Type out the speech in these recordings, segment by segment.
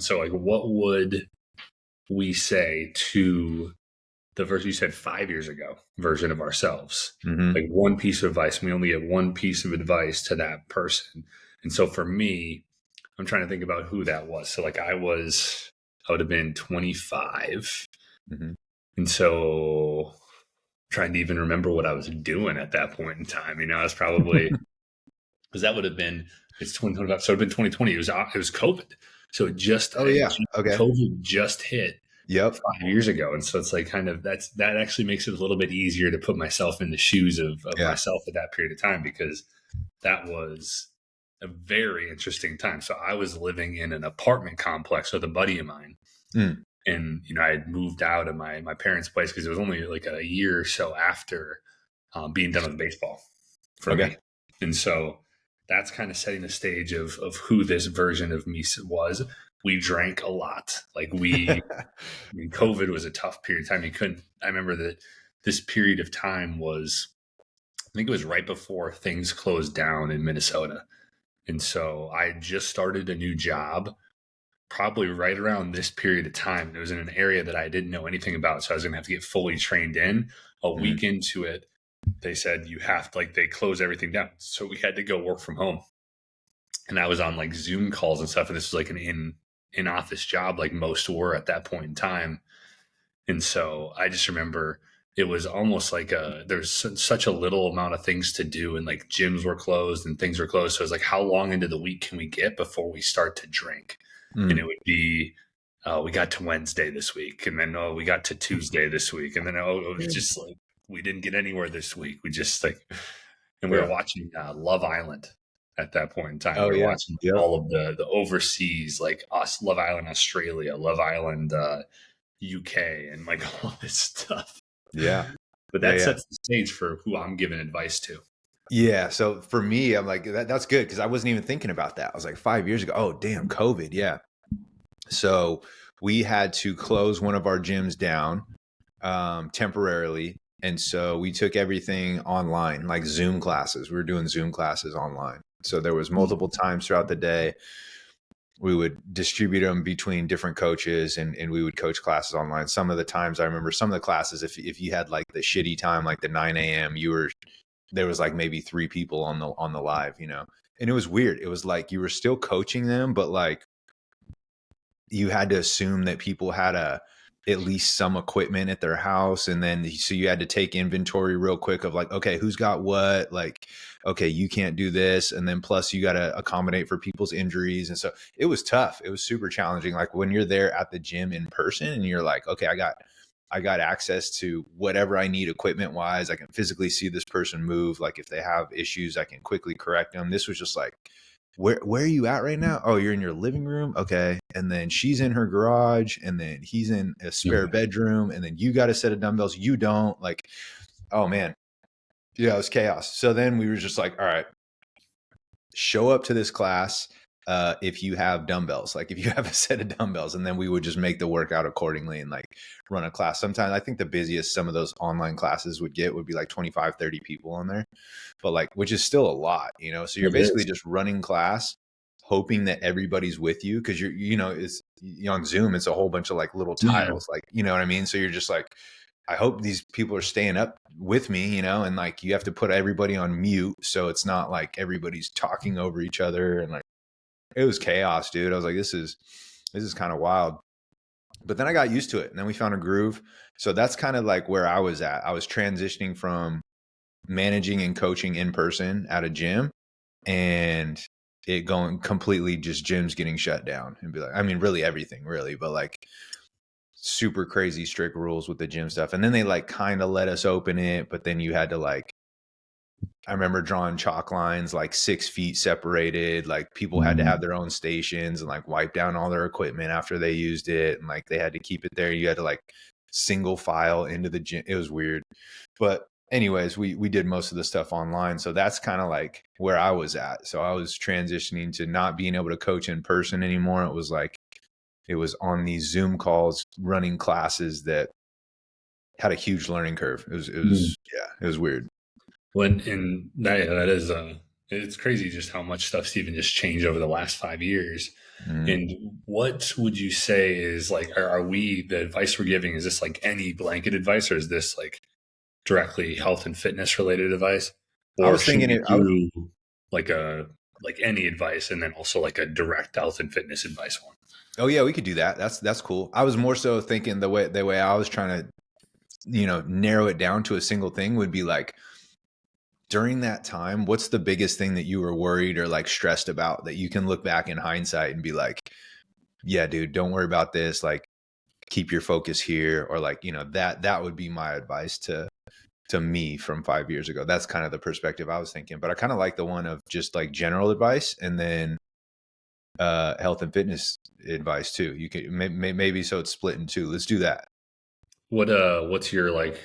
So like, what would we say to the version you said 5 years ago version of ourselves? Mm-hmm. Like one piece of advice. We only have one piece of advice to that person. And so for me, I'm trying to think about who that was. So like I would have been 25. Mm-hmm. And so trying to even remember what I was doing at that point in time. I was probably, because that would have been, it's 2025. So it would have been 2020. It was COVID. So Oh yeah. Okay. COVID just hit Yep. 5 years ago. And so it's like that actually makes it a little bit easier to put myself in the shoes of Yeah. myself at that period of time, because that was a very interesting time. So I was living in an apartment complex with a buddy of mine. Mm. And, I had moved out of my parents' place because it was only like a year or so after being done with baseball for Okay. me. And so that's kind of setting the stage of who this version of me was. We drank a lot. Like COVID was a tough period of time. I remember that this period of time was, I think it was right before things closed down in Minnesota. And so I had just started a new job probably right around this period of time. It was in an area that I didn't know anything about. So I was going to have to get fully trained in. A week into it, they said you have to, they close everything down. So we had to go work from home. And I was on like Zoom calls and stuff. And this was like an in-office job, like most were at that point in time. And so I just remember it was almost like there's such a little amount of things to do, and like gyms were closed and things were closed. So it was like, how long into the week can we get before we start to drink? And it would be, we got to Wednesday this week, and then we got to Tuesday this week, and then it was just like we didn't get anywhere this week. We just and we were watching Love Island at that point in time. Oh, we were yeah. watching Yep. all of the overseas, like Love Island Australia, Love Island UK, and like all this stuff. Yeah. But that sets the stage for who I'm giving advice to. Yeah. So for me, I'm like, that's good, because I wasn't even thinking about that. I was like, 5 years ago. Oh, damn, COVID. Yeah. So we had to close one of our gyms down temporarily. And so we took everything online, like Zoom classes. We were doing Zoom classes online. So there was multiple times throughout the day. We would distribute them between different coaches, and we would coach classes online. Some of the times I remember some of the classes, if you had like the shitty time, like the 9 a.m., there was like maybe 3 people on the live, and it was weird. It was like you were still coaching them, but like you had to assume that people had at least some equipment at their house. And then, so you had to take inventory real quick of like, okay, who's got what? Like, okay, you can't do this. And then plus you got to accommodate for people's injuries. And so it was tough. It was super challenging. Like when you're there at the gym in person and you're like, okay, I got access to whatever I need equipment wise. I can physically see this person move. Like if they have issues, I can quickly correct them. This was just like, where are you at right now? Oh, you're in your living room. Okay. And then she's in her garage, and then he's in a spare bedroom, and then you got a set of dumbbells. You don't. Like, oh man. Yeah, it was chaos. So then we were just like, all right, show up to this class if you have dumbbells, like if you have a set of dumbbells, and then we would just make the workout accordingly and like run a class. Sometimes I think the busiest some of those online classes would be like 25, 30 people on there, but like, which is still a lot, so you're basically just running class, hoping that everybody's with you. Cause it's on Zoom, it's a whole bunch of like little tiles, like, you know what I mean? So you're just like, I hope these people are staying up with me, and like you have to put everybody on mute. So it's not like everybody's talking over each other, and like, it was chaos, dude. I was like, this is kind of wild. But then I got used to it, and then we found a groove. So that's kind of like where I was at. I was transitioning from managing and coaching in person at a gym, and it going completely just gyms getting shut down, and be like, I mean, really everything really, but like super crazy strict rules with the gym stuff. And then they like kind of let us open it, but then you had to like, I remember drawing chalk lines like 6 feet separated. Like people had to have their own stations and like wipe down all their equipment after they used it. And like they had to keep it there. You had to like single file into the gym. It was weird. But anyways, we did most of the stuff online. So that's kind of like where I was at. So I was transitioning to not being able to coach in person anymore. It was like, it was on these Zoom calls, running classes that had a huge learning curve. It was weird. That is It's crazy just how much stuff's even just changed over the last 5 years. Mhm. And what would you say is like, are we, the advice we're giving, is this like any blanket advice, or is this like directly health and fitness related advice? I Or was should thinking we it. do like like any advice and then also like a direct health and fitness advice one? Oh yeah, we could do that. That's cool. I was more so thinking the way I was trying to, narrow it down to a single thing would be like, during that time, what's the biggest thing that you were worried or like stressed about that you can look back in hindsight and be like, yeah, dude, don't worry about this. Like, keep your focus here, or like, that would be my advice to me from 5 years ago. That's kind of the perspective I was thinking. But I kind of like the one of just like general advice, and then health and fitness advice too. You can maybe so it's split in two. Let's do that. What's your like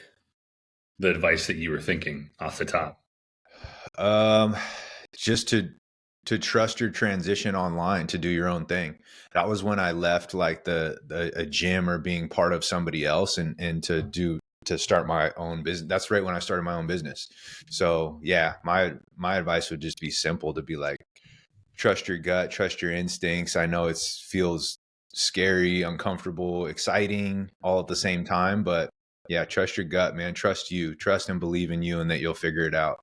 the advice that you were thinking off the top? Um, just to trust your transition online, to do your own thing. That was when I left like the a gym or being part of somebody else, and to start my own business. That's right when I started my own business. So yeah, my advice would just be simple, to be like, trust your gut, trust your instincts. I know it feels scary, uncomfortable, exciting all at the same time, but yeah, trust your gut, man. Trust you, trust and believe in you, and that you'll figure it out.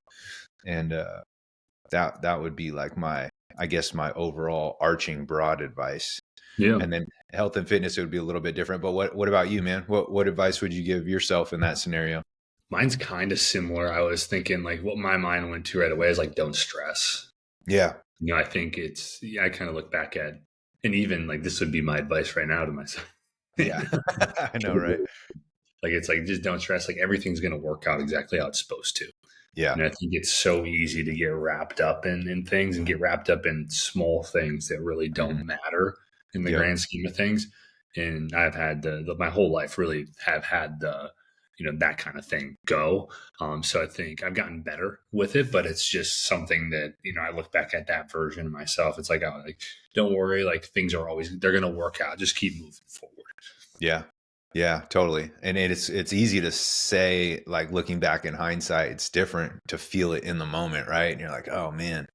And that would be like I guess my overall arching broad advice. Yeah. And then health and fitness, it would be a little bit different. But what about you, man? What advice would you give yourself in that scenario? Mine's kind of similar. I was thinking like what my mind went to right away is like, don't stress. Yeah. I think it's, yeah, I kind of look back at, and even like this would be my advice right now to myself. Yeah. I know, right? Like, it's like, just don't stress. Like, everything's going to work out exactly how it's supposed to. Yeah. And I think it's so easy to get wrapped up in things and get wrapped up in small things that really Mhm. don't matter in the Yep. grand scheme of things. And I've had my whole life really have had that kind of thing go. So I think I've gotten better with it, but it's just something that, I look back at that version of myself. It's like, oh, like, don't worry. Like, things are always, they're going to work out. Just keep moving forward. Yeah. Yeah, totally. And it's easy to say, like, looking back in hindsight, it's different to feel it in the moment, right? And you're like, oh man,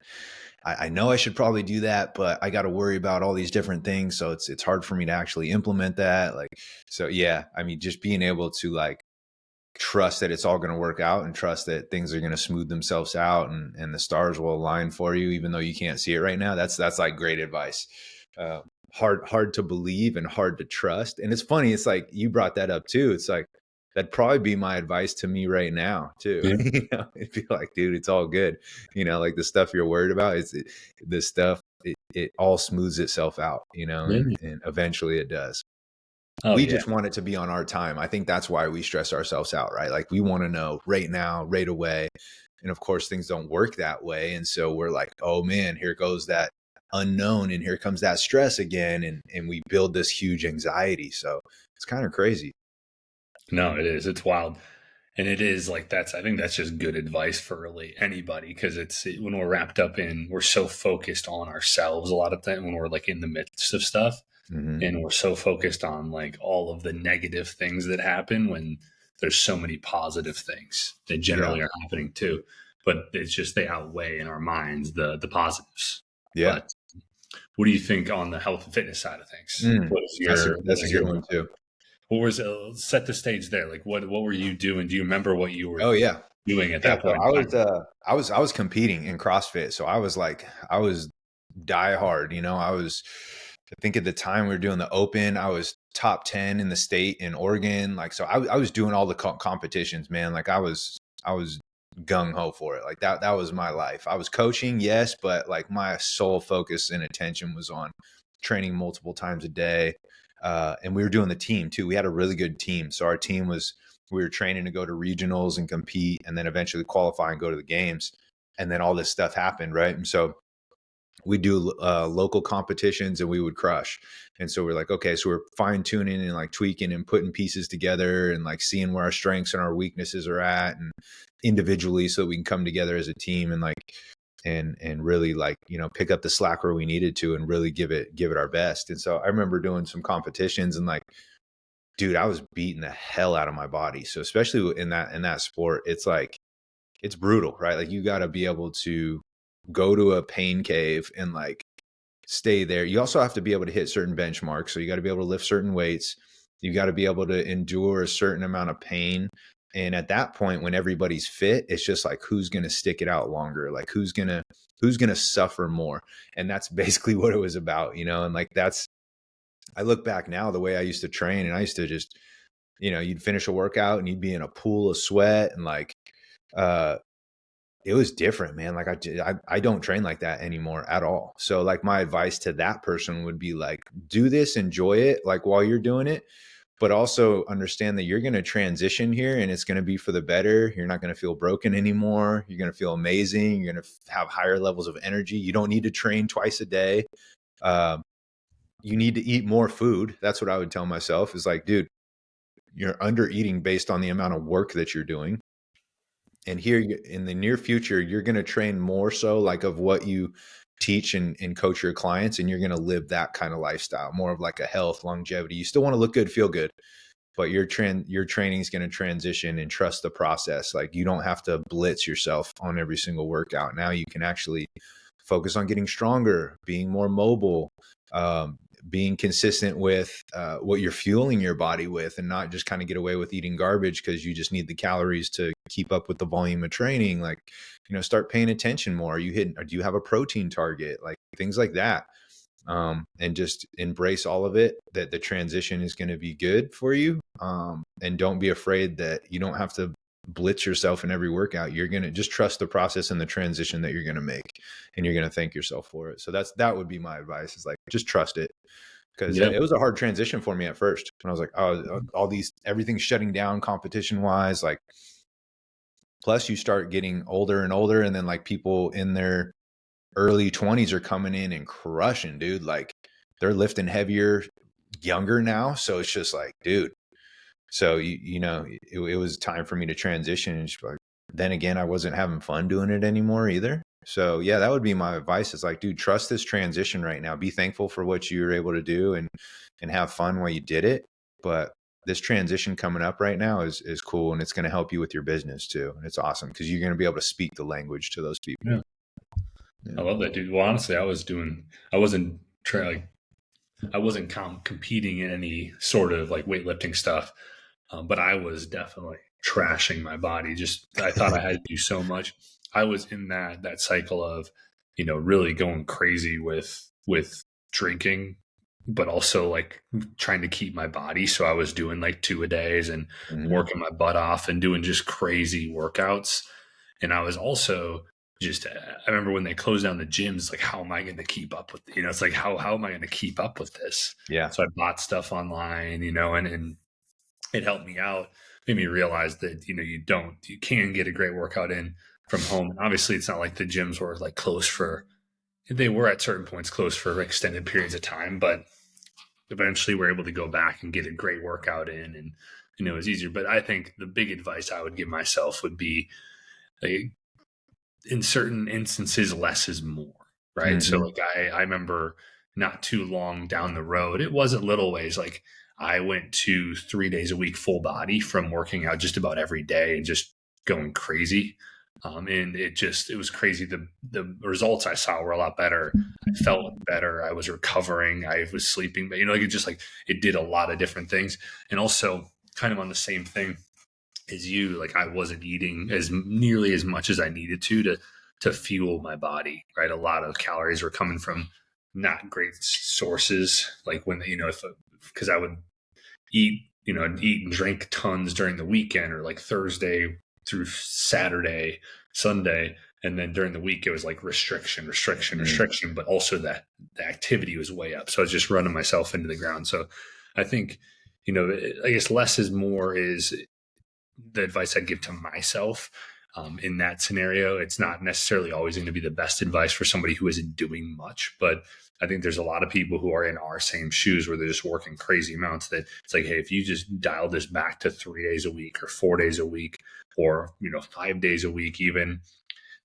I know I should probably do that, but I got to worry about all these different things. So it's hard for me to actually implement that. Like, so yeah, I mean, just being able to like trust that it's all going to work out, and trust that things are going to smooth themselves out, and the stars will align for you, even though you can't see it right now. That's like great advice. Uh, hard to believe and hard to trust. And it's funny. It's like you brought that up too. It's like, that'd probably be my advice to me right now too. Yeah. It'd be like, dude, it's all good. Like the stuff you're worried about, the stuff, it all smooths itself out, Yeah. and eventually it does. Oh, We yeah. just want it to be on our time. I think that's why we stress ourselves out, right? Like, we want to know right now, right away. And of course, things don't work that way. And so we're like, oh man, here goes that unknown, and here comes that stress again. And we build this huge anxiety. So it's kind of crazy. No, it is. It's wild. And it is like, I think that's just good advice for really anybody, because when we're wrapped up we're so focused on ourselves a lot of time when we're like in the midst of stuff, Hmm. and we're so focused on like all of the negative things that happen when there's so many positive things that Yeah. generally are happening too. But it's just they outweigh in our minds the positives. Yeah. But what do you think on the health and fitness side of things? Mm. What That's a is good your one too. what was set the stage there? Like, what were you doing? Do you remember what you were Oh yeah. doing at Yeah. that So point I in was, time? I was competing in CrossFit. So I was die hard. I think at the time we were doing the open, I was top 10 in the state in Oregon. Like, so I was doing all the competitions, man. Like, I was gung ho for it. Like, that was my life. I was coaching, yes, but like my sole focus and attention was on training multiple times a day. And we were doing the team too. We had a really good team. So our team we were training to go to regionals and compete, and then eventually qualify and go to the games. And then all this stuff happened. Right. And so we do local competitions, and we would crush. And so we're like, okay, so we're fine tuning and like tweaking and putting pieces together, and like seeing where our strengths and our weaknesses are at, and individually, so that we can come together as a team, and like, and really like, pick up the slack where we needed to, and really give it our best. And so I remember doing some competitions, and like, dude, I was beating the hell out of my body. So especially in that sport, it's like, it's brutal, right? Like, you got to be able to go to a pain cave and like stay there. You also have to be able to hit certain benchmarks. So you got to be able to lift certain weights. You got to be able to endure a certain amount of pain. And at that point, when everybody's fit, it's just like who's going to stick it out longer, like who's gonna suffer more. And that's basically what it was about, you know. And like that's, I look back now the way I used to train, and I used to just, you know, you'd finish a workout and you'd be in a pool of sweat, and like uh it was different, man. Like I don't train like that anymore at all. So like my advice to that person would be like, do this, enjoy it, like while you're doing it, but also understand that you're going to transition here and it's going to be for the better. You're not going to feel broken anymore. You're going to feel amazing. You're going to have higher levels of energy. You don't need to train twice a day. Um, you need to eat more food. That's what I would tell myself is like, dude, you're under eating based on the amount of work that you're doing. And here in the near future, you're going to train more so like of what you teach and coach your clients, and you're going to live that kind of lifestyle, more of like a health, longevity. You still want to look good, feel good, but your training is going to transition, and trust the process. Like you don't have to blitz yourself on every single workout. Now you can actually focus on getting stronger, being more mobile, being consistent with what you're fueling your body with, and not just kind of get away with eating garbage because you just need the calories to keep up with the volume of training. Like, you know, start paying attention more. Are you hitting, or do you have a protein target? Like things like that. And just embrace all of it, that the transition is going to be good for you. And don't be afraid that you don't have to blitz yourself in every workout. You're going to just trust the process and the transition that you're going to make, and you're going to thank yourself for it. So that would be my advice, is like, just trust it. Because Yeah. it was a hard transition for me at first when I was like, oh, all these, everything's shutting down competition wise. Like, plus you start getting older and older, and then like people in their early 20s are coming in and crushing, dude. Like they're lifting heavier younger now. So it's just like, dude. So you know, it was time for me to transition. And like, then again, I wasn't having fun doing it anymore either. So yeah, that would be my advice. Is like, dude, trust this transition right now. Be thankful for what you were able to do, and have fun while you did it. But this transition coming up right now is cool, and it's going to help you with your business too. And it's awesome because you're going to be able to speak the language to those people. Yeah. Yeah. I love that, dude. Well, honestly, I wasn't trying, I wasn't competing in any sort of like weightlifting stuff, but I was definitely trashing my body. Just I thought I had to do so much. I was in that cycle of, you know, really going crazy with drinking, but also like trying to keep my body. So I was doing like 2 a days and Mhm. working my butt off and doing just crazy workouts. And I was also just, I remember when they closed down the gyms, like, how am I going to keep up with, you know, it's like, how am I going to keep up with this? Yeah. So I bought stuff online, you know, and it helped me out, made me realize that, you know, you can get a great workout in from home. And obviously it's not like the gyms were like closed for, they were at certain points closed for extended periods of time, but eventually we're able to go back and get a great workout in, and, you know, it was easier. But I think the big advice I would give myself would be, like, in certain instances, less is more, right? So Mhm. like I remember not too long down the road, it wasn't little ways. Like I went to 3 days a week full body from working out just about every day and just going crazy. And it was crazy. The results I saw were a lot better. I felt better. I was recovering. I was sleeping, but, you know, like it just like, it did a lot of different things. And also kind of on the same thing as you, like I wasn't eating as nearly as much as I needed to fuel my body, right? A lot of calories were coming from not great sources. Like when, you know, if, because I would eat, you know, I'd eat and drink tons during the weekend, or like Thursday through Saturday, Sunday. And then during the week, it was like restriction, restriction, Mhm. restriction, but also that the activity was way up. So I was just running myself into the ground. So I think, you know, I guess less is more is the advice I'd give to myself. In that scenario, it's not necessarily always going to be the best advice for somebody who isn't doing much, but I think there's a lot of people who are in our same shoes where they're just working crazy amounts, that it's like, hey, if you just dial this back to 3 days a week or 4 days a week, or, you know, 5 days a week, even,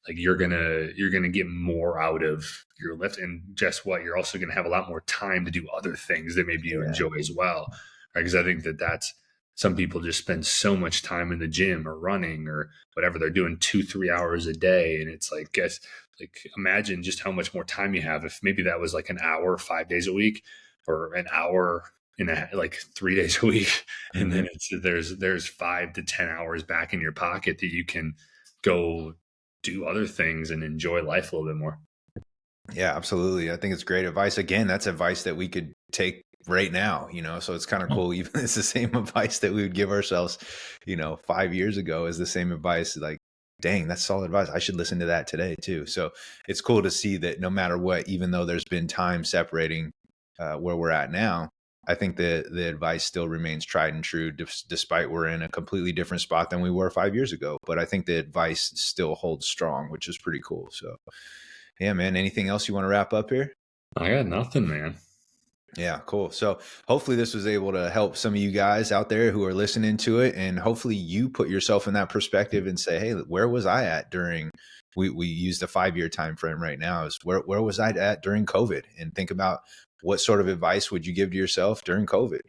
like you're gonna get more out of your lift. And guess what? You're also gonna have a lot more time to do other things that maybe you Yeah. enjoy as well. Right. Because I think that's some people just spend so much time in the gym or running or whatever. They're doing 2-3 hours a day. And it's like, guess, like, imagine just how much more time you have if maybe that was like an hour, 5 days a week, or an hour in like 3 days a week. And Mm-hmm. then there's 5 to 10 hours back in your pocket that you can go do other things and enjoy life a little bit more. Yeah, absolutely. I think it's great advice. Again, that's advice that we could take right now, so it's kind of cool. Even it's the same advice that we would give ourselves, 5 years ago is the same advice. Like, dang, that's solid advice. I should listen to that today too. So it's cool to see that no matter what, even though there's been time separating where we're at now, I think the advice still remains tried and true, despite we're in a completely different spot than we were 5 years ago. But I think the advice still holds strong, which is pretty cool. So yeah, man. Anything else you want to wrap up here? I got nothing, man. Yeah, cool. So hopefully this was able to help some of you guys out there who are listening to it. And hopefully you put yourself in that perspective and say, hey, where was I at during we use the 5 year time frame right now, is where was I at during COVID? And think about what sort of advice would you give to yourself during COVID,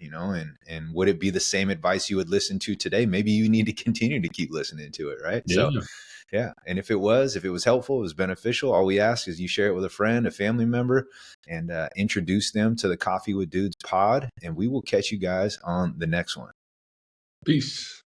and would it be the same advice you would listen to today? Maybe you need to continue to keep listening to it, right? So Yeah. yeah. And if it was helpful, it was beneficial, all we ask is you share it with a friend, a family member, and introduce them to the Coffee with Dudes pod. And we will catch you guys on the next one. Peace.